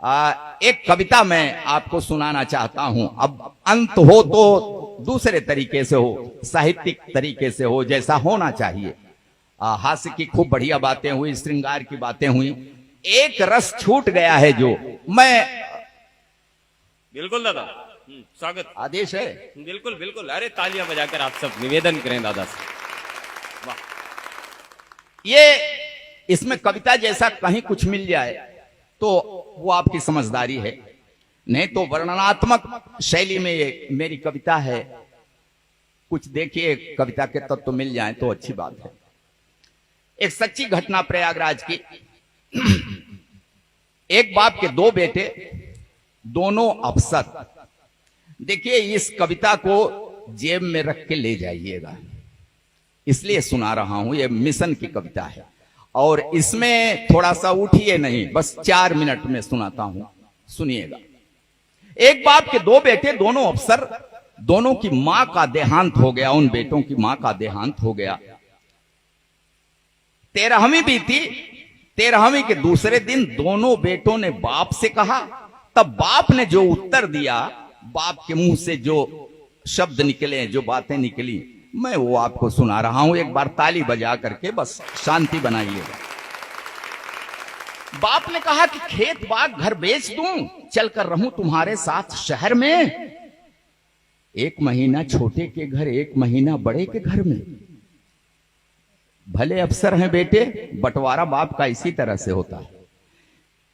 एक कविता मैं आपको सुनाना चाहता हूं। अब अंत हो तो दूसरे तरीके से हो, साहित्यिक तरीके से हो, जैसा होना चाहिए। हास्य की खूब बढ़िया बातें हुई, श्रृंगार की बातें हुई, एक रस छूट गया है जो मैं। बिल्कुल दादा, स्वागत, आदेश है। बिल्कुल बिल्कुल। अरे तालियां बजाकर आप सब निवेदन करें दादा से। वाह, ये इसमें कविता जैसा कहीं कुछ मिल जाए तो वो आपकी समझदारी है, नहीं तो वर्णनात्मक शैली में ये मेरी कविता है। कुछ देखिए कविता के तत्व तो मिल जाए तो अच्छी बात है। एक सच्ची घटना प्रयागराज की। एक बाप के दो बेटे, दोनों अफसर। देखिए इस कविता को जेब में रख के ले जाइएगा, इसलिए सुना रहा हूं। यह मिशन की कविता है और इसमें थोड़ा सा उठिए नहीं, बस 4 मिनट में सुनाता हूं, सुनिएगा। एक बाप के दो बेटे, दोनों अफसर, दोनों की मां का देहांत हो गया। उन बेटों की मां का देहांत हो गया। 13वीं बीती। 13वीं के दूसरे दिन दोनों बेटों ने बाप से कहा। तब बाप ने जो उत्तर दिया, बाप के मुंह से जो शब्द निकले, जो बातें निकली, मैं वो आपको सुना रहा हूं। एक बार ताली बजा करके बस शांति बनाइएगा। बाप ने कहा कि खेत बाग घर बेच दूं, चलकर रहूं तुम्हारे साथ शहर में। 1 महीना छोटे के घर, 1 महीना बड़े के घर में। भले अफसर हैं बेटे, बंटवारा बाप का इसी तरह से होता है।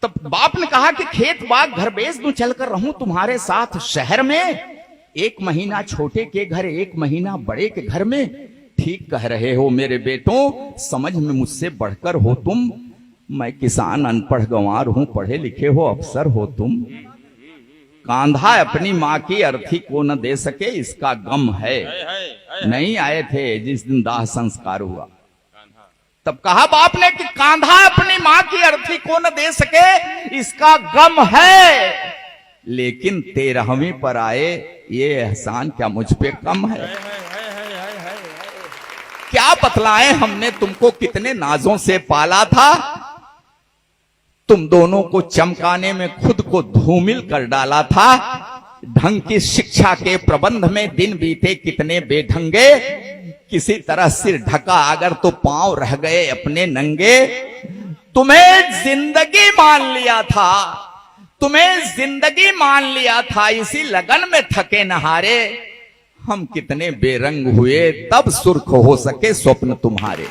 तब बाप ने कहा कि खेत बाग घर बेच दूं, चलकर रहूं तुम्हारे साथ शहर में। 1 महीना छोटे के घर, 1 महीना बड़े के घर में। ठीक कह रहे हो मेरे बेटों, समझ में मुझसे बढ़कर हो तुम। मैं किसान अनपढ़ गंवार हूं, पढ़े लिखे हो अफसर हो तुम। कांधा अपनी मां की अर्थी को न दे सके, इसका गम है। नहीं आए थे जिस दिन दाह संस्कार हुआ। तब कहा बाप ने कि कांधा अपनी मां की अर्थी को न दे सके, इसका गम है। लेकिन 13वीं पर आए, ये एहसान क्या मुझ पे कम है? क्या बतलाएं, हमने तुमको कितने नाजों से पाला था। तुम दोनों को चमकाने में खुद को धूमिल कर डाला था। ढंग की शिक्षा के प्रबंध में दिन बीते कितने बेढंगे। किसी तरह सिर ढका अगर तो पांव रह गए अपने नंगे। तुम्हें जिंदगी मान लिया था, तुम्हें जिंदगी मान लिया था, इसी लगन में थके नहारे। हम कितने बेरंग हुए, तब सुर्ख हो सके स्वप्न तुम्हारे।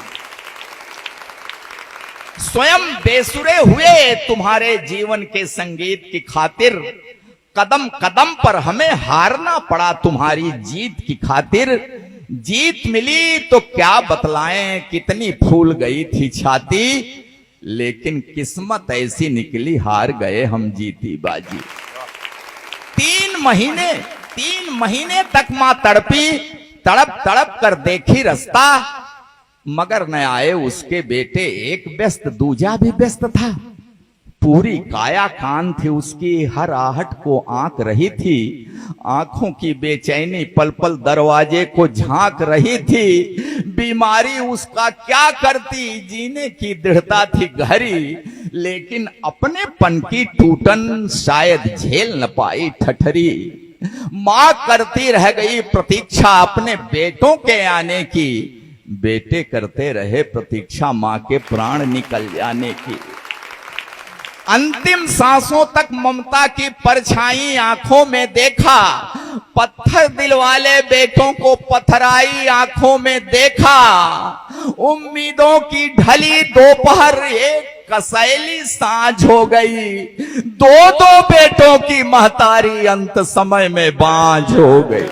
स्वयं बेसुरे हुए तुम्हारे जीवन के संगीत की खातिर। कदम कदम पर हमें हारना पड़ा तुम्हारी जीत की खातिर। जीत मिली तो क्या बतलाएं, कितनी फूल गई थी छाती। लेकिन किस्मत ऐसी निकली, हार गए हम जीती बाजी। 3 महीने तक मां तड़पी, तड़प तड़प कर देखी रास्ता। मगर न आए उसके बेटे, एक व्यस्त दूजा भी व्यस्त था। पूरी काया कान थी उसकी, हर आहट को आंक रही थी। आंखों की बेचैनी पल पल दरवाजे को झांक रही थी। बीमारी उसका क्या करती, जीने की दृढ़ता थी गहरी। लेकिन अपने पन की टूटन शायद झेल न पाई ठठरी। मां करती रह गई प्रतीक्षा अपने बेटों के आने की। बेटे करते रहे प्रतीक्षा मां के प्राण निकल जाने की। अंतिम सांसों तक ममता की परछाई आंखों में देखा। पत्थर दिल वाले बेटों को पथराई आंखों में देखा। उम्मीदों की ढली दोपहर, एक कसैली सांझ हो गई। 2 बेटों की महतारी अंत समय में बांझ हो गई।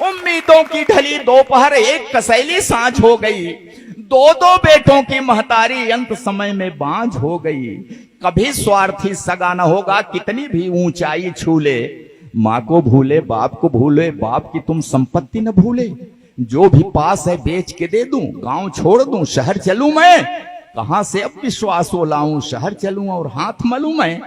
उम्मीदों की ढली दोपहर, एक कसैली सांझ हो गई। 2 बेटों की महतारी अंत समय में बांझ हो गई। कभी स्वार्थी सगा न होगा, कितनी भी ऊंचाई छू ले। मां को भूले, बाप को भूले, बाप की तुम संपत्ति न भूले। जो भी पास है बेच के दे दूं, गांव छोड़ दूं, शहर चलूं मैं। कहां से अब विश्वास हो लाऊं, शहर चलूं और हाथ मलूं मैं।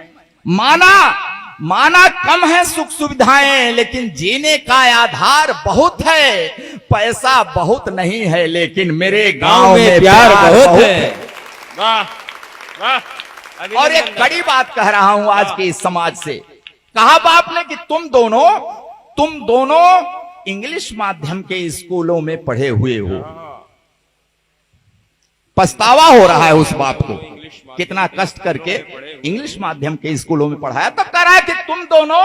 माना कम है सुख सुविधाएं, लेकिन जीने का आधार बहुत है। पैसा बहुत नहीं है, लेकिन मेरे गांव में प्यार बहुत है। वाह वाह, और एक कड़ी बात कह रहा हूं आज के इस समाज से। कहा बाप ने कि तुम दोनों इंग्लिश माध्यम के स्कूलों में पढ़े हुए हो। पछतावा हो रहा है उस बाप को, कितना कष्ट करके इंग्लिश माध्यम के स्कूलों में पढ़ाया। तब कह रहा है कि तुम दोनों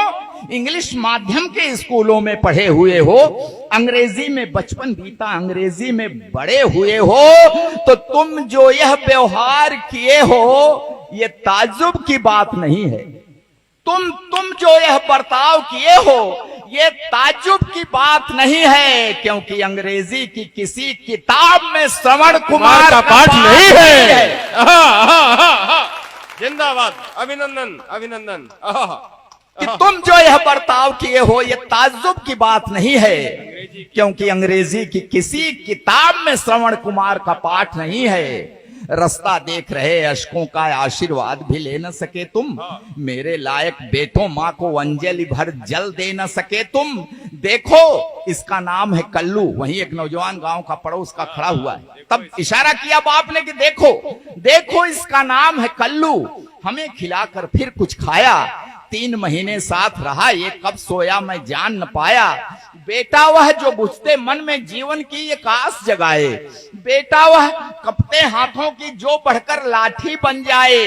इंग्लिश माध्यम के स्कूलों में पढ़े हुए हो, अंग्रेजी में बचपन बीता, अंग्रेजी में बड़े हुए हो, तो तुम जो यह व्यवहार किए हो ये ताज्जुब की बात नहीं है। तुम जो यह बर्ताव किए हो ये ताज्जुब की बात नहीं है, क्योंकि अंग्रेजी की किसी किताब में श्रवण कुमार का पाठ नहीं है। जिंदाबाद, अभिनंदन अभिनंदन। कि तुम जो यह बर्ताव किए हो ये ताज्जुब की बात नहीं है, क्योंकि अंग्रेजी की किसी किताब में श्रवण कुमार का पाठ नहीं है। रास्ता देख रहे अशकों का आशीर्वाद भी ले न सके तुम, मेरे लायक बेटों माँ को अंजलि भर जल दे न सके तुम। देखो इसका नाम है कल्लू। वहीं एक नौजवान गांव का पड़ोस का खड़ा हुआ है, तब इशारा किया बाप ने कि देखो इसका नाम है कल्लू, हमें खिलाकर फिर कुछ खाया, 3 महीने साथ रहा, ये कब सोया मैं जान न पाया। बेटा वह जो बुझते मन में जीवन की एक आस जगाए, बेटा वह कपते हाथों की जो बढ़कर लाठी बन जाए।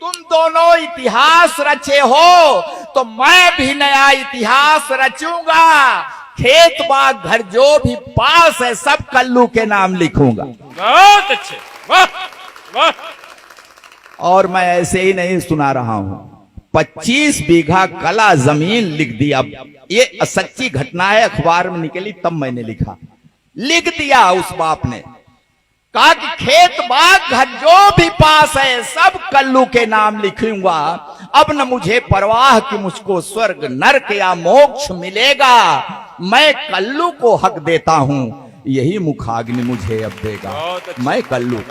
तुम दोनों इतिहास रचे हो तो मैं भी नया इतिहास रचूंगा, खेत बाग घर जो भी पास है सब कल्लू के नाम लिखूंगा। बहुत अच्छे, वाह वाह। और मैं ऐसे ही नहीं सुना रहा हूं, 25 बीघा कला जमीन लिख दिया। ये सच्ची घटना है, अखबार में निकली तब मैंने लिख दिया उस बाप ने। कहा कि खेत बाग घर जो भी पास है सब कल्लू के नाम लिखूंगा। अब न मुझे परवाह कि मुझको स्वर्ग नरक या मोक्ष मिलेगा, मैं कल्लू को हक देता हूं, यही मुखाग्नि मुझे अब देगा। मैं कल्लू।